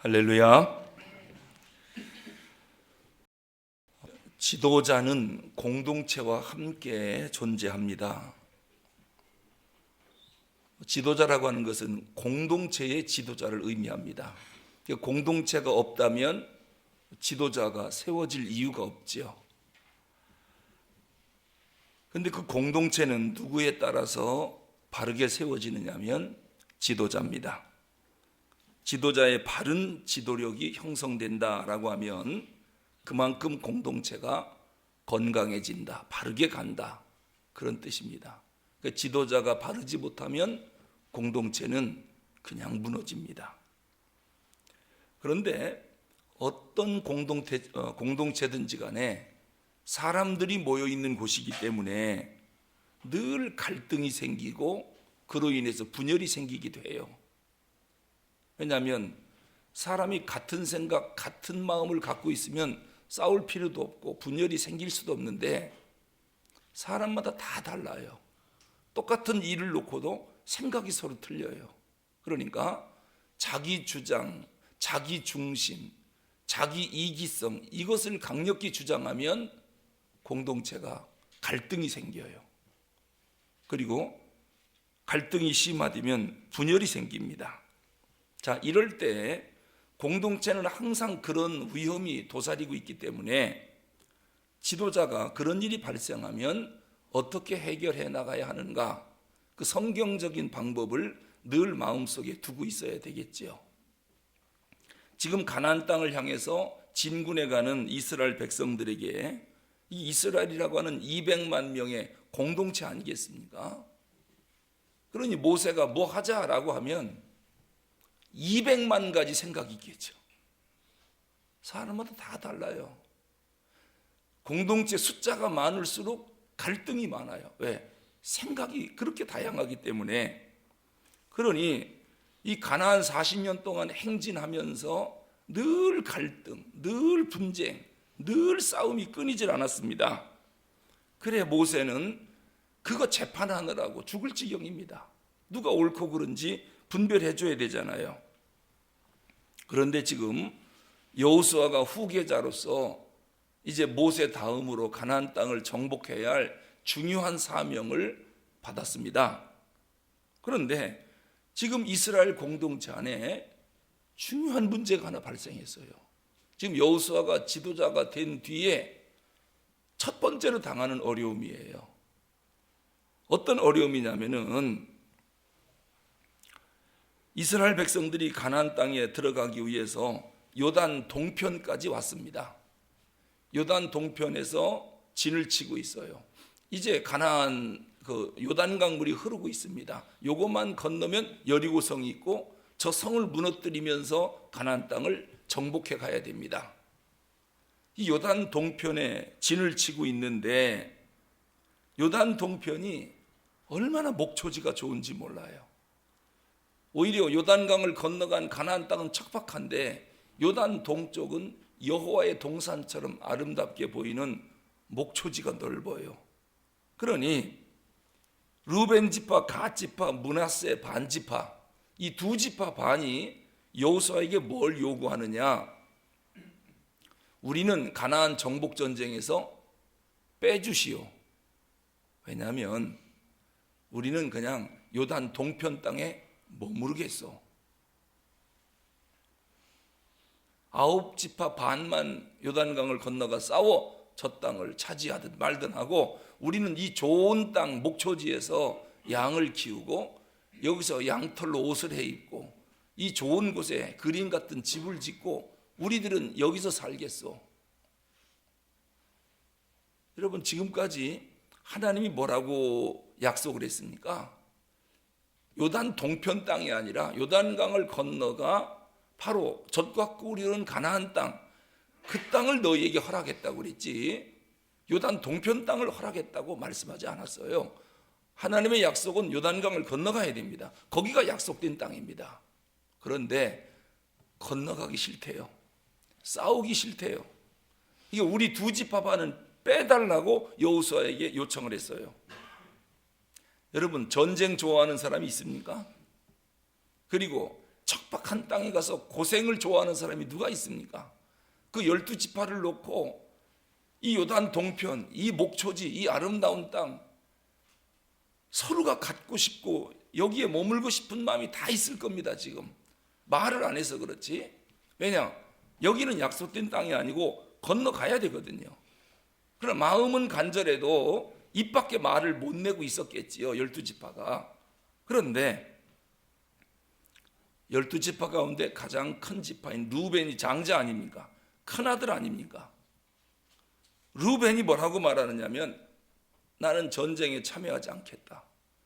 할렐루야. 지도자는 공동체와 함께 존재합니다. 지도자라고 하는 것은 공동체의 지도자를 의미합니다. 공동체가 없다면 지도자가 세워질 이유가 없지요. 그런데 그 공동체는 누구에 따라서 바르게 세워지느냐면 지도자입니다. 지도자의 바른 지도력이 형성된다라고 하면 그만큼 공동체가 건강해진다, 바르게 간다, 그런 뜻입니다. 그러니까 지도자가 바르지 못하면 공동체는 그냥 무너집니다. 그런데 어떤 공동체든지 간에 사람들이 모여있는 곳이기 때문에 늘 갈등이 생기고 그로 인해서 분열이 생기기도 해요. 왜냐하면 사람이 같은 생각, 같은 마음을 갖고 있으면 싸울 필요도 없고 분열이 생길 수도 없는데 사람마다 다 달라요. 똑같은 일을 놓고도 생각이 서로 틀려요. 그러니까 자기 주장, 자기 중심, 자기 이기성, 이것을 강력히 주장하면 공동체가 갈등이 생겨요. 그리고 갈등이 심화되면 분열이 생깁니다. 자, 이럴 때 공동체는 항상 그런 위험이 도사리고 있기 때문에 지도자가 그런 일이 발생하면 어떻게 해결해 나가야 하는가, 그 성경적인 방법을 늘 마음속에 두고 있어야 되겠지요. 지금 가나안 땅을 향해서 진군해 가는 이스라엘 백성들에게 이 이스라엘이라고 하는 200만 명의 공동체 아니겠습니까? 그러니 모세가 뭐 하자라고 하면 200만 가지 생각이 있겠죠. 사람마다 다 달라요. 공동체 숫자가 많을수록 갈등이 많아요. 왜? 생각이 그렇게 다양하기 때문에. 그러니 이 가나안 40년 동안 행진하면서 늘 갈등, 늘 분쟁, 늘 싸움이 끊이질 않았습니다. 그래 모세는 그거 재판하느라고 죽을 지경입니다. 누가 옳고 그른지 분별해 줘야 되잖아요. 그런데 지금 여호수아가 후계자로서 이제 모세 다음으로 가나안 땅을 정복해야 할 중요한 사명을 받았습니다. 그런데 지금 이스라엘 공동체 안에 중요한 문제가 하나 발생했어요. 지금 여호수아가 지도자가 된 뒤에 첫 번째로 당하는 어려움이에요. 어떤 어려움이냐면은 이스라엘 백성들이 가나안 땅에 들어가기 위해서 요단 동편까지 왔습니다. 요단 동편에서 진을 치고 있어요. 이제 가나안 그 요단강 물이 흐르고 있습니다. 요것만 건너면 여리고성이 있고 저 성을 무너뜨리면서 가나안 땅을 정복해 가야 됩니다. 이 요단 동편에 진을 치고 있는데 요단 동편이 얼마나 목초지가 좋은지 몰라요. 오히려 요단강을 건너간 가나안 땅은 척박한데 요단 동쪽은 여호와의 동산처럼 아름답게 보이는 목초지가 넓어요. 그러니 르벤 지파, 갓 지파, 므낫세 반 지파, 이 두 지파 반이 여호수아에게 뭘 요구하느냐? 우리는 가나안 정복 전쟁에서 빼주시오. 왜냐하면 우리는 그냥 요단 동편 땅에 머무르겠어. 9지파 반만 요단강을 건너가 싸워 저 땅을 차지하든 말든 하고 우리는 이 좋은 땅 목초지에서 양을 키우고 여기서 양털로 옷을 해 입고 이 좋은 곳에 그림 같은 집을 짓고 우리들은 여기서 살겠어. 여러분 지금까지 하나님이 뭐라고 약속을 했습니까? 요단 동편 땅이 아니라 요단강을 건너가 바로 젖과 꿀이 흐르는 가나안 땅, 그 땅을 너희에게 허락했다고 그랬지 요단 동편 땅을 허락했다고 말씀하지 않았어요. 하나님의 약속은 요단강을 건너가야 됩니다. 거기가 약속된 땅입니다. 그런데 건너가기 싫대요. 싸우기 싫대요. 이게 우리 두 지파 반은 빼달라고 여호수아에게 요청을 했어요. 여러분 전쟁 좋아하는 사람이 있습니까? 그리고 척박한 땅에 가서 고생을 좋아하는 사람이 누가 있습니까? 그 12지파를 놓고 이 요단 동편, 이 목초지, 이 아름다운 땅 서로가 갖고 싶고 여기에 머물고 싶은 마음이 다 있을 겁니다. 지금 말을 안 해서 그렇지. 왜냐? 여기는 약속된 땅이 아니고 건너가야 되거든요. 그러나 마음은 간절해도 입 밖에 말을 못 내고 있었겠지요. 12지파가. 그런데 12지파 가운데 가장 큰 지파인 루벤이 장자 아닙니까? 큰아들 아닙니까? 루벤이 뭐라고 말하느냐면 나는 전쟁에 참여하지 않겠다.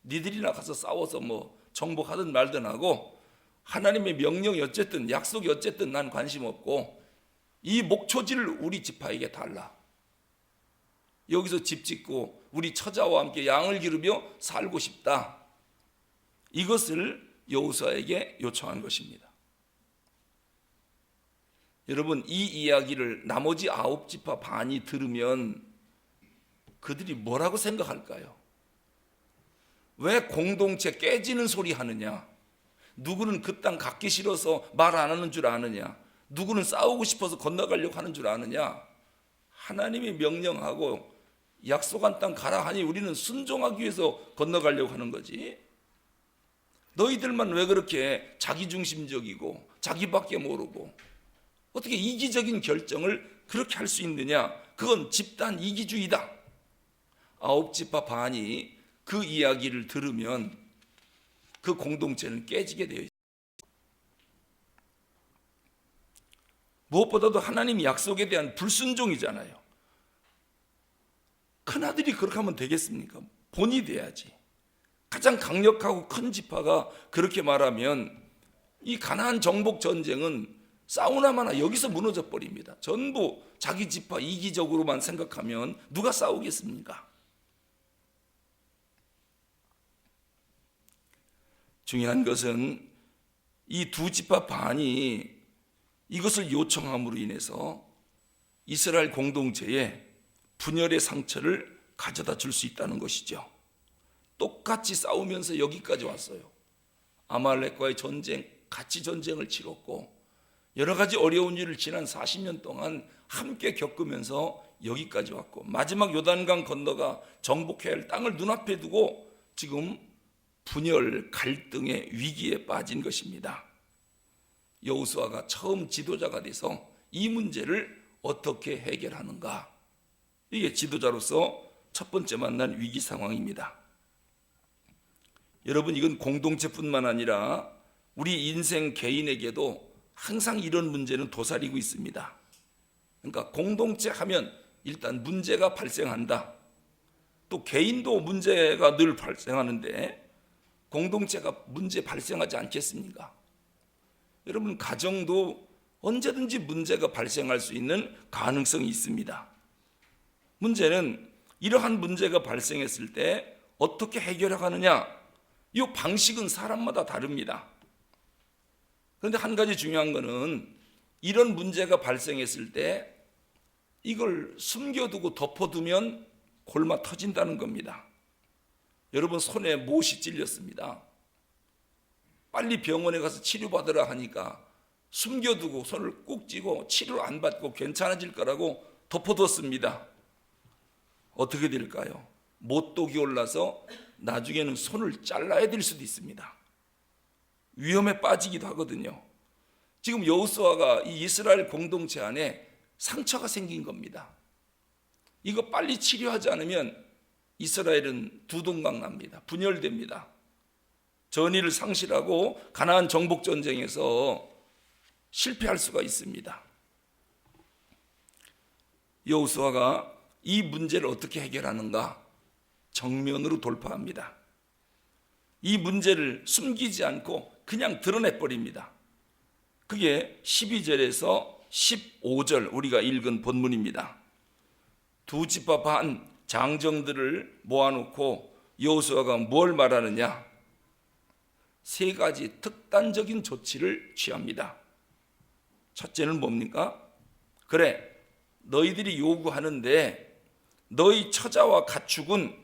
니들이나 가서 싸워서 뭐 정복하든 말든 하고 하나님의 명령이 어쨌든 약속이 어쨌든 난 관심 없고 이 목초지를 우리 지파에게 달라. 여기서 집 짓고 우리 처자와 함께 양을 기르며 살고 싶다. 이것을 여호수아에게 요청한 것입니다. 여러분, 이 이야기를 나머지 9지파 반이 들으면 그들이 뭐라고 생각할까요? 왜 공동체 깨지는 소리 하느냐? 누구는 그 땅 갖기 싫어서 말 안 하는 줄 아느냐? 누구는 싸우고 싶어서 건너가려고 하는 줄 아느냐? 하나님이 명령하고 약속한 땅 가라 하니 우리는 순종하기 위해서 건너가려고 하는 거지. 너희들만 왜 그렇게 자기중심적이고 자기밖에 모르고 어떻게 이기적인 결정을 그렇게 할 수 있느냐? 그건 집단 이기주의다. 9지파 반이 그 이야기를 들으면 그 공동체는 깨지게 되어 있습니다. 무엇보다도 하나님 약속에 대한 불순종이잖아요. 큰아들이 그렇게 하면 되겠습니까? 본이 돼야지. 가장 강력하고 큰 지파가 그렇게 말하면 이 가나안 정복 전쟁은 싸우나마나 여기서 무너져 버립니다. 전부 자기 지파 이기적으로만 생각하면 누가 싸우겠습니까? 중요한 것은 이 2지파 반이 이것을 요청함으로 인해서 이스라엘 공동체에 분열의 상처를 가져다 줄 수 있다는 것이죠. 똑같이 싸우면서 여기까지 왔어요. 아말렉과의 전쟁, 같이 전쟁을 치렀고 여러 가지 어려운 일을 지난 40년 동안 함께 겪으면서 여기까지 왔고 마지막 요단강 건너가 정복해야 할 땅을 눈앞에 두고 지금 분열, 갈등의 위기에 빠진 것입니다. 여호수아가 처음 지도자가 돼서 이 문제를 어떻게 해결하는가? 이게 지도자로서 첫 번째 만난 위기 상황입니다. 여러분, 이건 공동체뿐만 아니라 우리 인생 개인에게도 항상 이런 문제는 도사리고 있습니다. 그러니까 공동체 하면 일단 문제가 발생한다. 또 개인도 문제가 늘 발생하는데 공동체가 문제 발생하지 않겠습니까? 여러분, 가정도 언제든지 문제가 발생할 수 있는 가능성이 있습니다. 문제는 이러한 문제가 발생했을 때 어떻게 해결하느냐? 이 방식은 사람마다 다릅니다. 그런데 한 가지 중요한 것은 이런 문제가 발생했을 때 이걸 숨겨두고 덮어두면 골마 터진다는 겁니다. 여러분, 손에 못이 찔렸습니다. 빨리 병원에 가서 치료받으라 하니까 숨겨두고 손을 꾹 쥐고 치료 안 받고 괜찮아질 거라고 덮어뒀습니다. 어떻게 될까요? 못독이 올라서 나중에는 손을 잘라야 될 수도 있습니다. 위험에 빠지기도 하거든요. 지금 여호수아가 이 이스라엘 공동체 안에 상처가 생긴 겁니다. 이거 빨리 치료하지 않으면 이스라엘은 두동강 납니다. 분열됩니다. 전의를 상실하고 가나안 정복 전쟁에서 실패할 수가 있습니다. 여호수아가 이 문제를 어떻게 해결하는가? 정면으로 돌파합니다. 이 문제를 숨기지 않고 그냥 드러내버립니다. 그게 12절에서 15절 우리가 읽은 본문입니다. 2지파 반 장정들을 모아놓고 여호수아가 뭘 말하느냐? 3가지 특단적인 조치를 취합니다. 첫째는 뭡니까? 그래, 너희들이 요구하는데 너희 처자와 가축은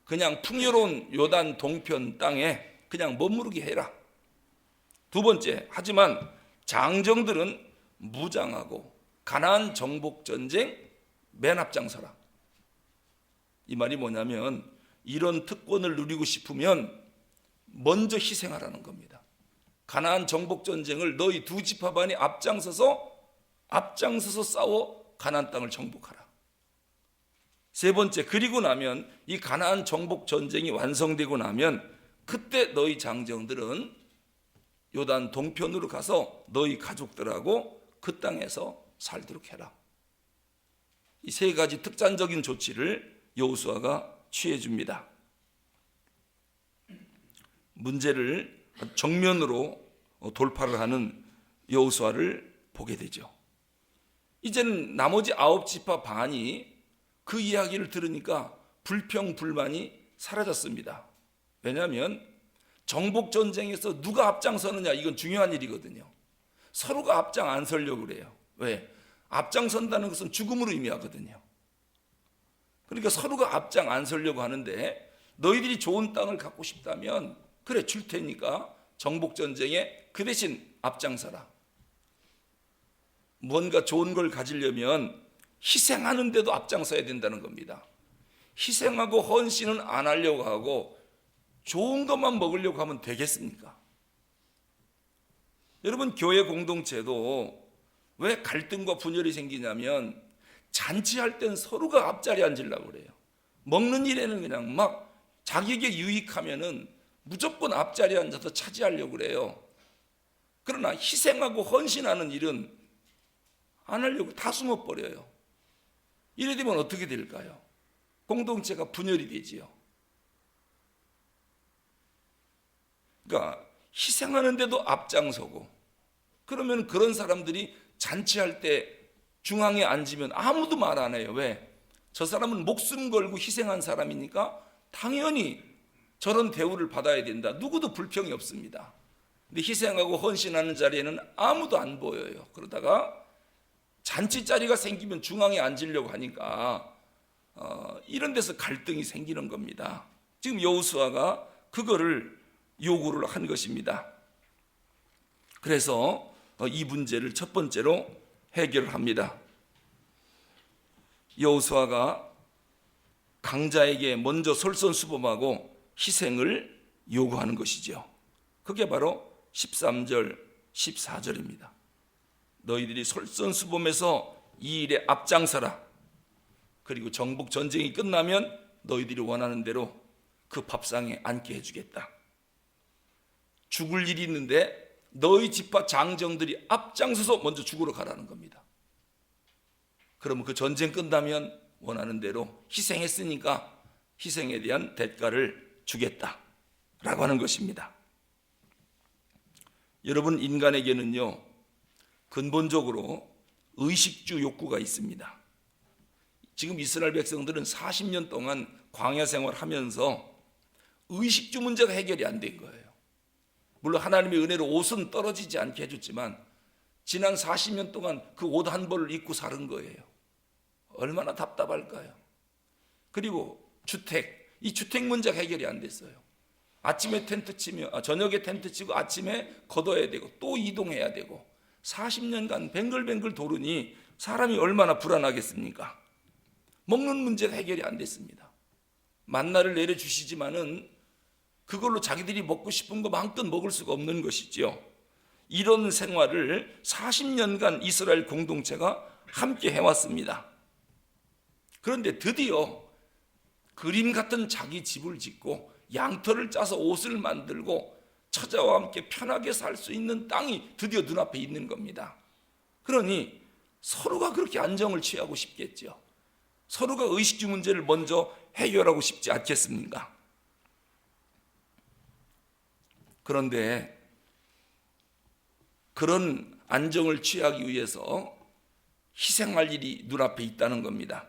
그냥 풍요로운 요단 동편 땅에 그냥 머무르게 해라. 두 번째, 하지만 장정들은 무장하고 가나안 정복 전쟁 맨 앞장서라. 이 말이 뭐냐면 이런 특권을 누리고 싶으면 먼저 희생하라는 겁니다. 가나안 정복 전쟁을 너희 두 지파반이 앞장서서 싸워 가나안 땅을 정복하라. 세 번째, 그리고 나면 이 가나안 정복 전쟁이 완성되고 나면 그때 너희 장정들은 요단 동편으로 가서 너희 가족들하고 그 땅에서 살도록 해라. 이 세 가지 특단적인 조치를 여호수아가 취해 줍니다. 문제를 정면으로 돌파를 하는 여호수아를 보게 되죠. 이제는 나머지 9지파 반이 그 이야기를 들으니까 불평불만이 사라졌습니다. 왜냐하면 정복전쟁에서 누가 앞장서느냐, 이건 중요한 일이거든요. 서로가 앞장 안 서려고 그래요. 왜? 앞장선다는 것은 죽음을 의미하거든요. 그러니까 서로가 앞장 안 서려고 하는데, 너희들이 좋은 땅을 갖고 싶다면 그래 줄 테니까 정복전쟁에 그 대신 앞장서라. 뭔가 좋은 걸 가지려면 희생하는데도 앞장서야 된다는 겁니다. 희생하고 헌신은 안 하려고 하고 좋은 것만 먹으려고 하면 되겠습니까? 여러분, 교회 공동체도 왜 갈등과 분열이 생기냐면 잔치할 땐 서로가 앞자리에 앉으려고 그래요. 먹는 일에는 그냥 막 자기에게 유익하면은 무조건 앞자리에 앉아서 차지하려고 그래요. 그러나 희생하고 헌신하는 일은 안 하려고 다 숨어버려요. 이래 되면 어떻게 될까요? 공동체가 분열이 되지요. 그러니까 희생하는데도 앞장서고, 그러면 그런 사람들이 잔치할 때 중앙에 앉으면 아무도 말 안 해요. 왜? 저 사람은 목숨 걸고 희생한 사람이니까 당연히 저런 대우를 받아야 된다. 누구도 불평이 없습니다. 근데 희생하고 헌신하는 자리에는 아무도 안 보여요. 그러다가 잔치 자리가 생기면 중앙에 앉으려고 하니까 이런 데서 갈등이 생기는 겁니다. 지금 여호수아가 그거를 요구를 한 것입니다. 그래서 이 문제를 첫 번째로 해결을 합니다. 여호수아가 강자에게 먼저 솔선수범하고 희생을 요구하는 것이죠. 그게 바로 13절, 14절입니다. 너희들이 솔선수범해서 이 일에 앞장서라. 그리고 정복 전쟁이 끝나면 너희들이 원하는 대로 그 밥상에 앉게 해주겠다. 죽을 일이 있는데 너희 지파 장정들이 앞장서서 먼저 죽으러 가라는 겁니다. 그러면 그 전쟁 끝나면 원하는 대로 희생했으니까 희생에 대한 대가를 주겠다라고 하는 것입니다. 여러분, 인간에게는요 근본적으로 의식주 욕구가 있습니다. 지금 이스라엘 백성들은 40년 동안 광야 생활하면서 의식주 문제가 해결이 안 된 거예요. 물론 하나님의 은혜로 옷은 떨어지지 않게 해줬지만 지난 40년 동안 그 옷 한 벌을 입고 사는 거예요. 얼마나 답답할까요? 그리고 이 주택 문제가 해결이 안 됐어요. 아침에 텐트 치며 저녁에 텐트 치고 아침에 걷어야 되고 또 이동해야 되고 40년간 뱅글뱅글 도르니 사람이 얼마나 불안하겠습니까? 먹는 문제가 해결이 안 됐습니다. 만나를 내려주시지만은 그걸로 자기들이 먹고 싶은 거 마음껏 먹을 수가 없는 것이지요. 이런 생활을 40년간 이스라엘 공동체가 함께 해왔습니다. 그런데 드디어 그림 같은 자기 집을 짓고 양터를 짜서 옷을 만들고 처자와 함께 편하게 살 수 있는 땅이 드디어 눈앞에 있는 겁니다. 그러니 서로가 그렇게 안정을 취하고 싶겠죠. 서로가 의식주 문제를 먼저 해결하고 싶지 않겠습니까? 그런데 그런 안정을 취하기 위해서 희생할 일이 눈앞에 있다는 겁니다.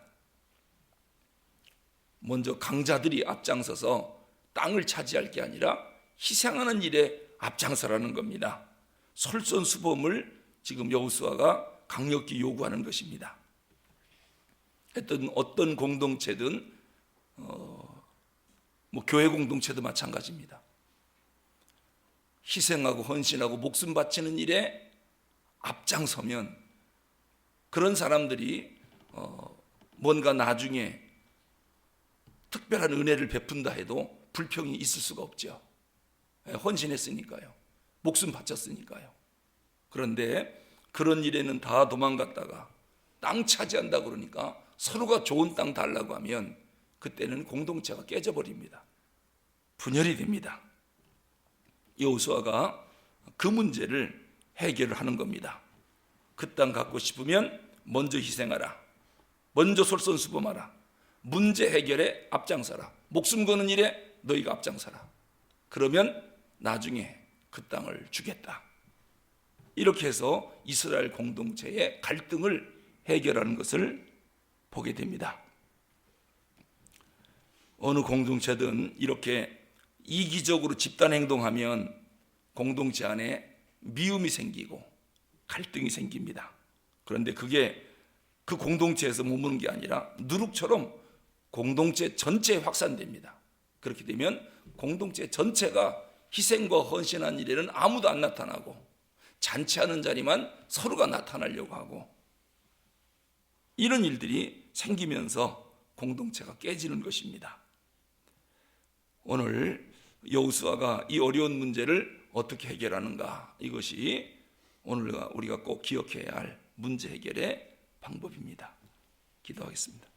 먼저 강자들이 앞장서서 땅을 차지할 게 아니라 희생하는 일에 앞장서라는 겁니다. 솔선수범을 지금 여호수아가 강력히 요구하는 것입니다. 어떤 공동체든 교회 공동체도 마찬가지입니다. 희생하고 헌신하고 목숨 바치는 일에 앞장서면 그런 사람들이 뭔가 나중에 특별한 은혜를 베푼다 해도 불평이 있을 수가 없죠. 헌신했으니까요. 목숨 바쳤으니까요. 그런데 그런 일에는 다 도망갔다가 땅 차지한다 그러니까 서로가 좋은 땅 달라고 하면 그때는 공동체가 깨져버립니다. 분열이 됩니다. 여호수아가 그 문제를 해결을 하는 겁니다. 그 땅 갖고 싶으면 먼저 희생하라. 먼저 솔선수범하라. 문제 해결에 앞장서라. 목숨 거는 일에 너희가 앞장서라. 그러면 나중에 그 땅을 주겠다. 이렇게 해서 이스라엘 공동체의 갈등을 해결하는 것을 보게 됩니다. 어느 공동체든 이렇게 이기적으로 집단 행동하면 공동체 안에 미움이 생기고 갈등이 생깁니다. 그런데 그게 그 공동체에서 머무는 게 아니라 누룩처럼 공동체 전체에 확산됩니다. 그렇게 되면 공동체 전체가 희생과 헌신한 일에는 아무도 안 나타나고 잔치하는 자리만 서로가 나타나려고 하고 이런 일들이 생기면서 공동체가 깨지는 것입니다. 오늘 여호수아가 이 어려운 문제를 어떻게 해결하는가, 이것이 오늘 우리가 꼭 기억해야 할 문제 해결의 방법입니다. 기도하겠습니다.